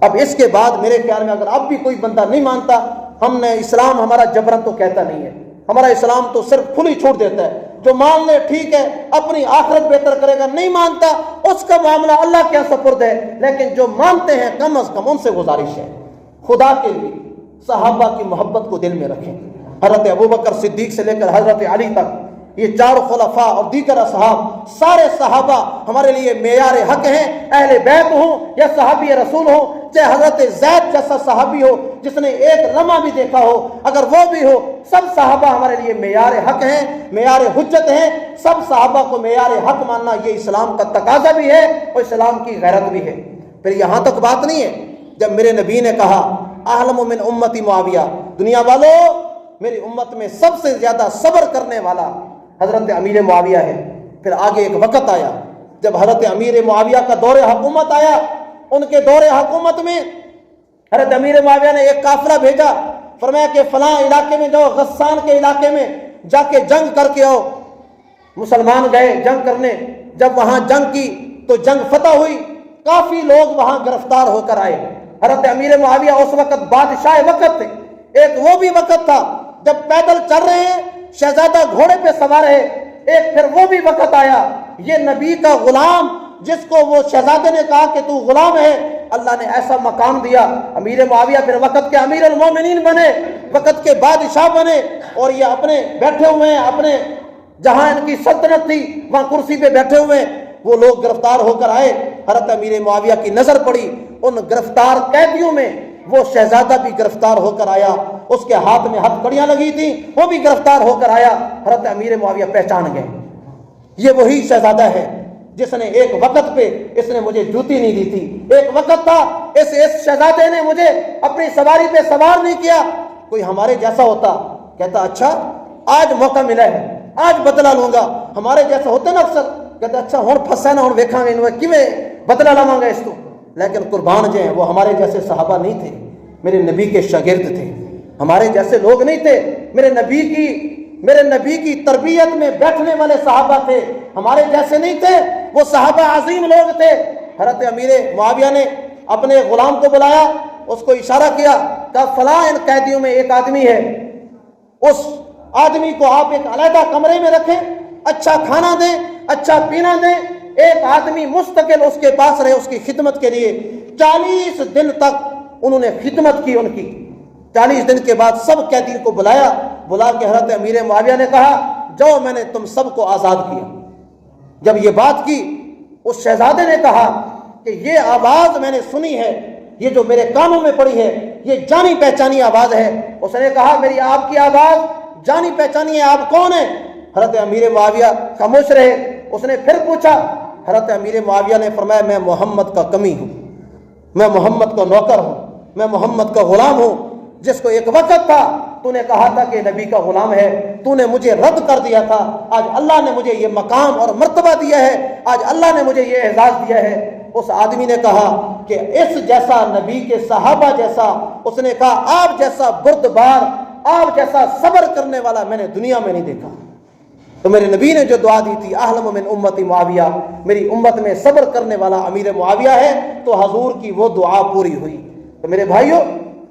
اب اس کے بعد میرے خیال میں اگر اب بھی کوئی بندہ نہیں مانتا، ہم نے اسلام ہمارا جبرن تو کہتا نہیں ہے، ہمارا اسلام تو صرف کھلی چھوٹ دیتا ہے، جو مان لے ٹھیک ہے اپنی آخرت بہتر کرے گا، نہیں مانتا اس کا معاملہ اللہ کے سپرد ہے، لیکن جو مانتے ہیں کم از کم ان سے گزارش ہے خدا کے لیے صحابہ کی محبت کو دل میں رکھیں. حضرت ابوبکر صدیق سے لے کر حضرت علی تک، یہ چار خلفاء اور دیگر اصحاب، سارے صحابہ ہمارے لیے معیار حق ہیں. اہل بیت ہوں یا صحابی رسول ہوں، چاہے حضرت زید جیسا صحابی ہو جس نے ایک لمحہ بھی دیکھا ہو، اگر وہ بھی ہو، سب صحابہ ہمارے لیے معیار حق ہیں، معیار حجت ہیں. سب صحابہ کو معیار حق ماننا یہ اسلام کا تقاضا بھی ہے اور اسلام کی غیرت بھی ہے. پھر یہاں تک بات نہیں ہے. جب میرے نبی نے کہا اعلم من امتی معاویہ، دنیا والوں میری امت میں سب سے زیادہ صبر کرنے والا حضرت امیر معاویہ ہے. پھر آگے ایک وقت آیا جب حضرت امیر معاویہ کا دور حکومت آیا. ان کے دور حکومت میں حضرت امیر معاویہ نے ایک قافلہ بھیجا، فرمایا کہ فلاں علاقے میں جاؤ، غسان کے علاقے میں جا کے جنگ کر کے آؤ. مسلمان گئے جنگ کرنے. جب وہاں جنگ کی تو جنگ فتح ہوئی، کافی لوگ وہاں گرفتار ہو کر آئے. حضرت امیر معاویہ اس وقت بادشاہ وقت تھے. ایک وہ بھی وقت تھا جب پیدل چل رہے ہیں، شہزادہ گھوڑے پہ سوار ہے. ایک پھر وہ بھی وقت آیا، یہ نبی کا غلام جس کو وہ شہزادے نے کہا کہ تو غلام ہے، اللہ نے ایسا مقام دیا. امیر معاویہ پھر وقت کے امیر المومنین بنے، وقت کے بادشاہ بنے، اور یہ اپنے بیٹھے ہوئے ہیں، اپنے جہاں ان کی سلطنت تھی وہاں کرسی پہ بیٹھے ہوئے ہیں. وہ لوگ گرفتار ہو کر آئے. حضرت امیر معاویہ کی نظر پڑی ان گرفتار قیدیوں میں، وہ شہزادہ بھی گرفتار ہو کر آیا، اس کے ہاتھ میں ہتھ کڑیاں لگی تھیں، وہ بھی گرفتار ہو کر آیا. حضرت امیر معاویہ پہچان گئے، یہ وہی شہزادہ ہے جس نے ایک وقت پہ اس نے مجھے جوتی نہیں دی تھی. ایک وقت تھا اس شہزادے نے مجھے اپنی سواری پہ سوار نہیں کیا. کوئی ہمارے جیسا ہوتا کہتا اچھا آج موقع ملا ہے، آج بدلہ لوں گا. ہمارے جیسا ہوتے نا اکثر، کہتا اچھا ہوں پھنسا نا، ہوں ویکھاں گے کیویں بدلہ لواں گا اس تو. لیکن قربان جائیں وہ ہمارے جیسے صحابہ نہیں تھے، میرے نبی کے شاگرد تھے. ہمارے جیسے لوگ نہیں تھے، میرے نبی کی تربیت میں بیٹھنے والے صحابہ تھے، ہمارے جیسے نہیں تھے. وہ صحابہ عظیم لوگ تھے. حضرت امیر معاویہ نے اپنے غلام کو بلایا، اس کو اشارہ کیا، کہا فلاں ان قیدیوں میں ایک آدمی ہے، اس آدمی کو آپ ایک علیحدہ کمرے میں رکھیں، اچھا کھانا دیں، اچھا پینا دیں. ایک آدمی مستقل اس کے پاس رہے اس کی خدمت کے لیے. 40 دن تک انہوں نے خدمت کی ان کی. 40 دن کے بعد سب قیدیوں کو بلا کے حضرت امیر معاویہ نے کہا جاؤ میں نے تم سب کو آزاد کیا. جب یہ بات کی اس شہزادے نے کہا کہ یہ آواز میں نے سنی ہے، یہ جو میرے کانوں میں پڑی ہے یہ جانی پہچانی آواز ہے. اس نے کہا میری آپ کی آواز جانی پہچانی ہے، آپ کون ہیں؟ حضرت امیر معاویہ خاموش رہے. اس نے پھر پوچھا. حضرت امیر معاویہ نے فرمایا میں محمد کا کمی ہوں، میں محمد کا نوکر ہوں، میں محمد کا غلام ہوں، جس کو ایک وقت تھا تو نے کہا تھا کہ نبی کا غلام ہے، تو نے مجھے رد کر دیا تھا. آج اللہ نے مجھے یہ مقام اور مرتبہ دیا ہے، آج اللہ نے مجھے یہ اعزاز دیا ہے. اس آدمی نے کہا کہ اس جیسا نبی کے صحابہ جیسا، اس نے کہا آپ جیسا بردبار، آپ جیسا صبر کرنے والا میں نے دنیا میں نہیں دیکھا. تو میرے نبی نے جو دعا دی تھی اعلم من امتی معاویہ، میری امت میں صبر کرنے والا امیر معاویہ ہے، تو حضور کی وہ دعا پوری ہوئی. تو میرے بھائیوں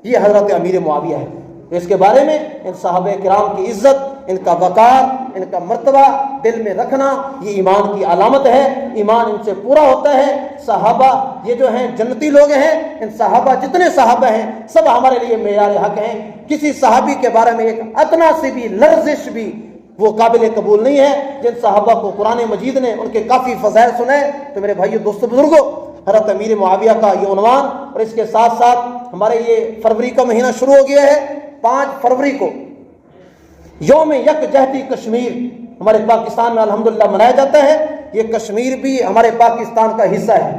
یہ حضرت امیر معاویہ ہے. تو اس کے بارے میں ان صحابہ کرام کی عزت، ان کا وقار، ان کا مرتبہ دل میں رکھنا یہ ایمان کی علامت ہے. ایمان ان سے پورا ہوتا ہے. صحابہ یہ جو ہیں جنتی لوگ ہیں. ان صحابہ جتنے صحابہ ہیں سب ہمارے لیے معیار حق ہیں. کسی صحابی کے بارے میں ایک ادنا سی بھی لرزش بھی وہ قابل قبول نہیں ہے. جن صحابہ کو قرآن مجید نے ان کے کافی فضائل سنائے. تو میرے بھائیو دوستو بزرگوں، حضرت امیر معاویہ کا یہ عنوان، اور اس کے ساتھ ساتھ ہمارے یہ فروری کا مہینہ شروع ہو گیا ہے. 5 فروری کو یوم یکجہتی کشمیر ہمارے پاکستان میں الحمدللہ منایا جاتا ہے. یہ کشمیر بھی ہمارے پاکستان کا حصہ ہے.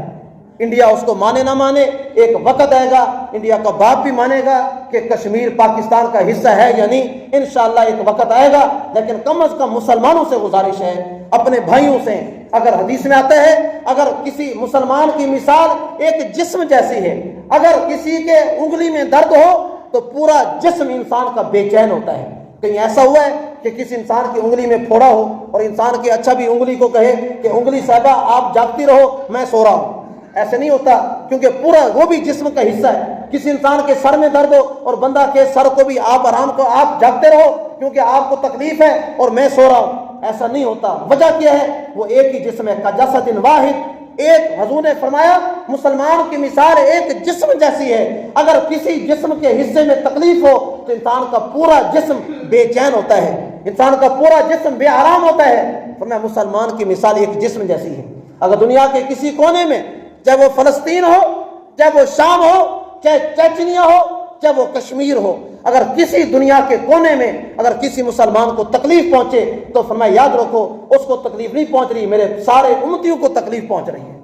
انڈیا اس کو مانے نہ مانے، ایک وقت آئے گا انڈیا کا باپ بھی مانے گا کہ کشمیر پاکستان کا حصہ ہے یا نہیں. انشاءاللہ ایک وقت آئے گا. لیکن کم از کم مسلمانوں سے گزارش ہے، اپنے بھائیوں سے، اگر حدیث میں آتا ہے اگر کسی مسلمان کی مثال ایک جسم جیسی ہے، اگر کسی کے انگلی میں درد ہو تو پورا جسم انسان کا بے چین ہوتا ہے. کہیں ایسا ہوا ہے کہ کسی انسان کی انگلی میں پھوڑا ہو اور انسان کی اچھا بھی انگلی کو کہے کہ انگلی صاحبہ آپ جاگتی رہو میں سو رہا ہوں؟ ایسے نہیں ہوتا، کیونکہ پورا وہ بھی جسم کا حصہ ہے. کسی انسان کے سر میں درد ہو اور بندہ کے سر کو بھی آپ آرام کو آپ جاگتے رہو کیونکہ آپ کو تکلیف ہے اور میں سو رہا ہوں، ایسا نہیں ہوتا. وجہ کیا ہے؟ وہ ایک ہی جسم ہے. کا جسد واحد ایک حضور نے فرمایا مسلمان کی مثال ایک جسم جیسی ہے، اگر کسی جسم کے حصے میں تکلیف ہو تو انسان کا پورا جسم بے چین ہوتا ہے، انسان کا پورا جسم بے آرام ہوتا ہے۔ فرمایا مسلمان کی مثال ایک جسم جیسی ہے، اگر دنیا کے کسی کونے میں، چاہے وہ فلسطین ہو، چاہے وہ شام ہو، چاہے چیچنیا ہو، چاہے وہ کشمیر ہو، اگر کسی دنیا کے کونے میں اگر کسی مسلمان کو تکلیف پہنچے تو فرمایا یاد رکھو اس کو تکلیف نہیں پہنچ رہی، میرے سارے امتیوں کو تکلیف پہنچ رہی ہے۔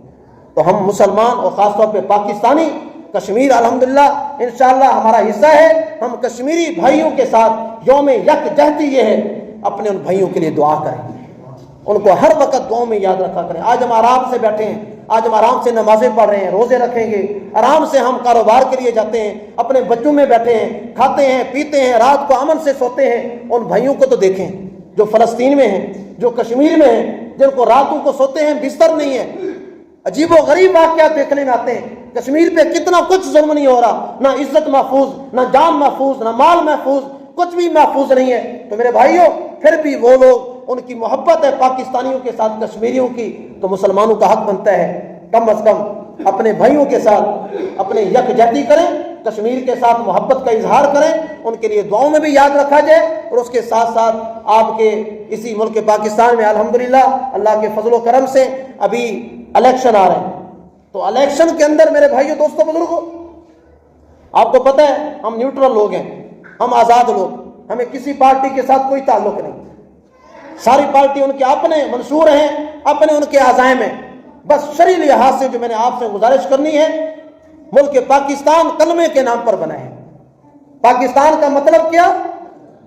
تو ہم مسلمان اور خاص طور پہ پاکستانی، کشمیر الحمدللہ انشاءاللہ ہمارا حصہ ہے، ہم کشمیری بھائیوں کے ساتھ یوم یکجہتی یہ ہے، اپنے ان بھائیوں کے لیے دعا کریں، ان کو ہر وقت دعاؤں میں یاد رکھا کریں۔ آج ہم آرام سے بیٹھے ہیں، آج ہم آرام سے نمازیں پڑھ رہے ہیں، روزے رکھیں گے، آرام سے ہم کاروبار کے لیے جاتے ہیں، اپنے بچوں میں بیٹھے ہیں، کھاتے ہیں پیتے ہیں، رات کو امن سے سوتے ہیں۔ ان بھائیوں کو تو دیکھیں جو فلسطین میں ہیں، جو کشمیر میں ہیں، جن کو راتوں کو سوتے ہیں بستر نہیں ہے، عجیب و غریب واقعات دیکھنے میں آتے ہیں۔ کشمیر پہ کتنا کچھ ظلم نہیں ہو رہا، نہ عزت محفوظ، نہ جان محفوظ، نہ مال محفوز، کچھ بھی محفوظ نہیں ہے۔ تو میرے بھائیوں پھر بھی وہ لوگ، ان کی محبت ہے پاکستانیوں کے ساتھ کشمیریوں کی، تو مسلمانوں کا حق بنتا ہے کم از کم اپنے بھائیوں کے ساتھ اپنے یکجہتی کریں، کشمیر کے ساتھ محبت کا اظہار کریں، ان کے لیے دعاؤں میں بھی یاد رکھا جائے، اور اس کے ساتھ ساتھ آپ کے اسی ملک پاکستان میں الحمدللہ اللہ کے فضل و کرم سے ابھی الیکشن آ رہے ہیں، تو الیکشن کے اندر میرے بھائیوں دوستوں بزرگوں آپ کو پتہ ہے ہم نیوٹرل لوگ ہیں، ہم آزاد لوگ، ہمیں کسی پارٹی کے ساتھ کوئی تعلق نہیں، ساری پارٹی ان کے اپنے منشور ہیں، اپنے ان کے عزائم ہیں۔ بس شرعی لحاظ سے جو میں نے آپ سے گزارش کرنی ہے، ملک پاکستان کلمے کے نام پر بنا ہے۔ پاکستان کا مطلب کیا؟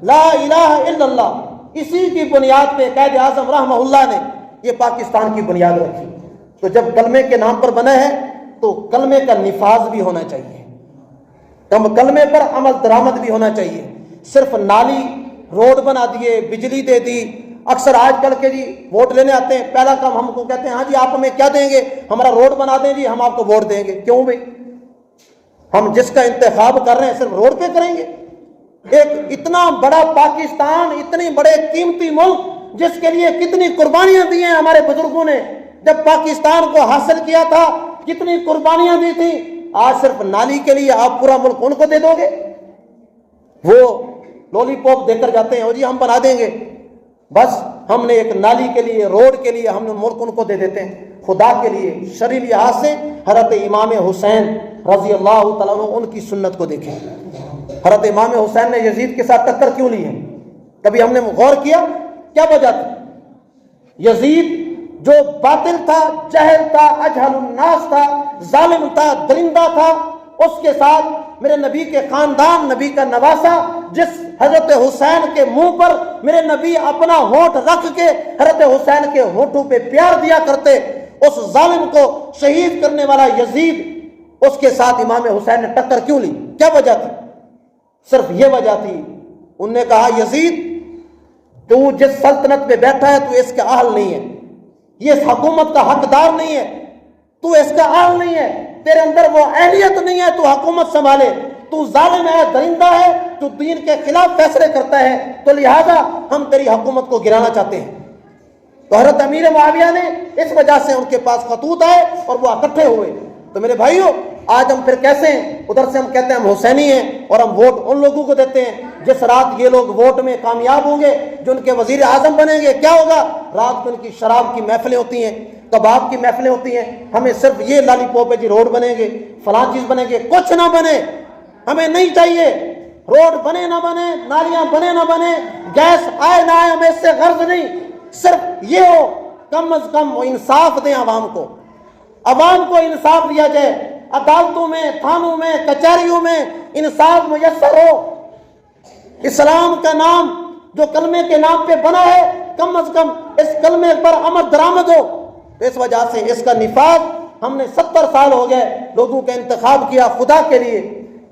لا الہ الا اللہ، اسی کی بنیاد پہ قائد اعظم رحمہ اللہ نے یہ پاکستان کی بنیاد رکھی۔ تو جب کلمے کے نام پر بنا ہے تو کلمے کا نفاذ بھی ہونا چاہیے، کلمے پر عمل درآمد بھی ہونا چاہیے۔ صرف نالی روڈ بنا دیے، بجلی دے دی، اکثر آج کل کے جی ووٹ لینے آتے ہیں، پہلا کام ہم کو کہتے ہیں ہاں جی آپ ہمیں کیا دیں گے؟ ہمارا روڈ بنا دیں جی، ہم آپ کو ووٹ دیں گے۔ کیوں بھائی؟ ہم جس کا انتخاب کر رہے ہیں صرف روڈ پہ کریں گے؟ ایک اتنا بڑا پاکستان، اتنے بڑے قیمتی ملک جس کے لیے کتنی قربانیاں دی ہیں ہمارے بزرگوں نے، جب پاکستان کو حاصل کیا تھا کتنی قربانیاں دی تھیں، آج صرف نالی کے لیے آپ پورا ملک ان کو دے دو گے؟ وہ لولی پاپ دے کر جاتے ہیں اور جی ہم بنا دیں گے، بس ہم نے ایک نالی کے لیے، روڈ کے لیے ہم نے ملک ان کو دے دیتے ہیں۔ خدا کے لیے شرعی لحاظ سے حضرت امام حسین رضی اللہ تعالیٰ عنہ ان کی سنت کو دیکھیں۔ حضرت امام حسین نے یزید کے ساتھ ٹکر کیوں لی ہے؟ کبھی ہم نے غور کیا کیا وجہ تھی؟ یزید جو باطل تھا، جہل تھا، اجہل الناس تھا، ظالم تھا، درندہ تھا، اس کے ساتھ میرے نبی کے خاندان، نبی کا نواسا، جس حضرت حسین کے منہ پر میرے نبی اپنا ہونٹ رکھ کے حضرت حسین کے ہونٹوں پہ پیار دیا کرتے، اس ظالم کو شہید کرنے والا یزید، اس کے ساتھ امام حسین نے ٹکر کیوں لی؟ کیا وجہ تھی؟ صرف یہ وجہ تھی، انہوں نے کہا یزید تو جس سلطنت پہ بیٹھا ہے تو اس کا اہل نہیں ہے، یہ اس حکومت کا حقدار نہیں ہے، تو اس کا اہل نہیں ہے، تیرے اندر وہ اہلیت نہیں ہے تو حکومت سنبھالے، تو ظالم ہے، درندہ ہے، تو دین کے خلاف فیصلے کرتا ہے، تو لہذا ہم تیری حکومت کو گرانا چاہتے ہیں۔ تو حضرت امیر معاویہ نے اس وجہ سے ان کے پاس خطوط آئے اور وہ اکٹھے ہوئے۔ تو میرے بھائیوں آج ہم پھر کیسے ہیں؟ ادھر سے ہم کہتے ہیں ہم حسینی ہیں اور ہم ووٹ ان لوگوں کو دیتے ہیں، جس رات یہ لوگ ووٹ میں کامیاب ہوں گے، جو ان کے وزیر اعظم بنیں گے، کیا ہوگا؟ رات کو ان کی شراب کی محفلیں ہوتی ہیں، کباب کی محفلیں ہوتی ہیں، ہمیں صرف یہ لالی پاپ ہے جی روڈ بنیں گے، فلاں چیز بنے گے، کچھ نہ بنے، ہمیں نہیں چاہیے، روڈ بنے نہ بنے، نالیاں بنے نہ بنے، گیس آئے نہ آئے، ہمیں اس سے غرض نہیں، صرف یہ ہو کم از کم وہ انصاف دیں عوام کو انصاف دیا جائے، عدالتوں میں، تھانوں میں، کچہریوں میں انصاف میسر ہو، اسلام کا نام جو کلمے کے نام پہ بنا ہے کم از کم اس کلمے پر عمل درآمد ہو۔ اس وجہ سے اس کا نفاذ ہم نے 70 سال ہو گئے لوگوں کا انتخاب کیا، خدا کے لیے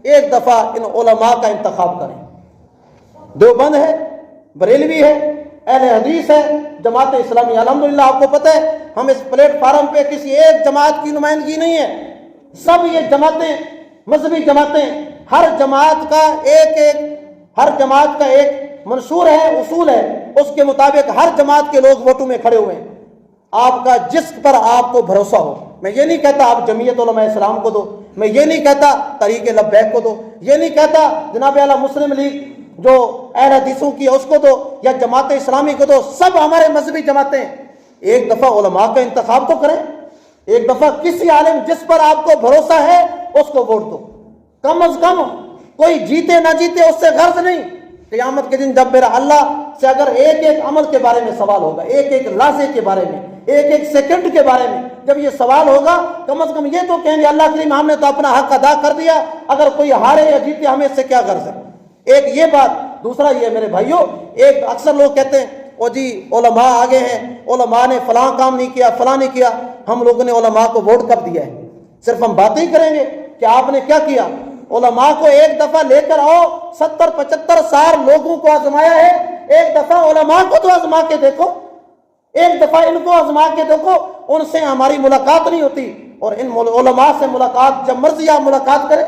ایک دفعہ ان علماء کا انتخاب کریں۔ دیوبند ہے، بریلوی ہے، اہل حدیث ہے، جماعت اسلامی، الحمدللہ آپ کو پتہ ہے ہم اس پلیٹ فارم پہ کسی ایک جماعت کی نمائندگی نہیں ہے، سب یہ جماعتیں، مذہبی جماعتیں، ہر جماعت کا ایک منشور ہے، اصول ہے، اس کے مطابق ہر جماعت کے لوگ ووٹوں میں کھڑے ہوئے ہیں۔ آپ کا جس پر آپ کو بھروسہ ہو. میں یہ نہیں کہتا آپ جمعیت علماء اسلام کو دو، میں یہ نہیں کہتا تحریک لبیک کو دو، یہ نہیں کہتا جناب اعلیٰ مسلم لیگ جو اہل حدیثوں کی ہے اس کو دو، یا جماعت اسلامی کو دو. سب ہمارے مذہبی جماعتیں ہیں. ایک دفعہ علماء کا انتخاب تو کریں. ایک دفعہ کسی عالم جس پر آپ کو بھروسہ ہے اس کو ووٹ دو. کم از کم کوئی جیتے نہ جیتے اس سے غرض نہیں. قیامت کے دن جب میرا اللہ سے اگر ایک ایک عمل کے بارے میں سوال ہوگا، ایک ایک لحظے کے بارے میں، ایک ایک سیکنڈ کے بارے میں جب یہ سوال ہوگا، کم از کم یہ تو کہیں گے اللہ کریم ہم نے تو اپنا حق ادا کر دیا، اگر کوئی ہارے یا جیتے ہمیں اس سے کیا غرض ہے. ایک یہ بات. دوسرا یہ میرے بھائیوں، ایک اکثر لوگ کہتے ہیں او جی علماء آگے ہیں، علماء نے فلاں کام نہیں کیا، فلاں نہیں کیا. ہم لوگوں نے علماء کو ووٹ کب دیا ہے؟ صرف ہم باتیں ہی کریں گے کہ آپ نے کیا کیا. علماء کو ایک دفعہ لے کر آؤ، 70-75 سال لوگوں کو آزمایا ہے. ایک دفعہ علماء کو تو آزما کے دیکھو، ایک دفعہ ان کو آزما کے دیکھو. ان سے ہماری ملاقات نہیں ہوتی، اور ان علماء سے ملاقات جب مرضی آپ ملاقات کریں.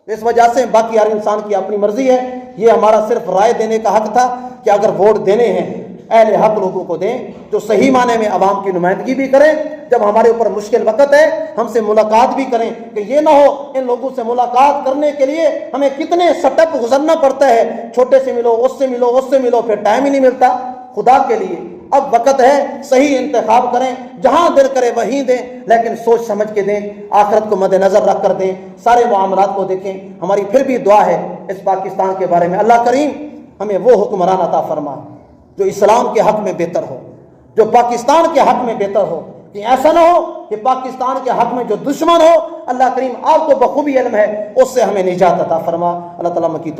اس وجہ سے باقی ہر انسان کی اپنی مرضی ہے. یہ ہمارا صرف رائے دینے کا حق تھا کہ اگر ووٹ دینے ہیں اہل حق لوگوں کو دیں جو صحیح معنی میں عوام کی نمائندگی بھی کریں. جب ہمارے اوپر مشکل وقت ہے ہم سے ملاقات بھی کریں، کہ یہ نہ ہو ان لوگوں سے ملاقات کرنے کے لیے ہمیں کتنے سٹپ گزرنا پڑتا ہے. چھوٹے سے ملو، اس سے ملو، اس سے ملو، پھر ٹائم ہی نہیں ملتا. خدا کے لیے اب وقت ہے، صحیح انتخاب کریں، جہاں دل کرے وہیں دیں، لیکن سوچ سمجھ کے دیں، آخرت کو مد نظر رکھ کر دیں، سارے معاملات کو دیکھیں. ہماری پھر بھی دعا ہے اس پاکستان کے بارے میں، اللہ کریم ہمیں وہ حکمران عطا فرما جو اسلام کے حق میں بہتر ہو، جو پاکستان کے حق میں بہتر ہو. کہ ایسا نہ ہو کہ پاکستان کے حق میں جو دشمن ہو، اللہ کریم آپ کو بخوبی علم ہے، اس سے ہمیں نجات عطا فرما. اللہ تعالیٰ مکی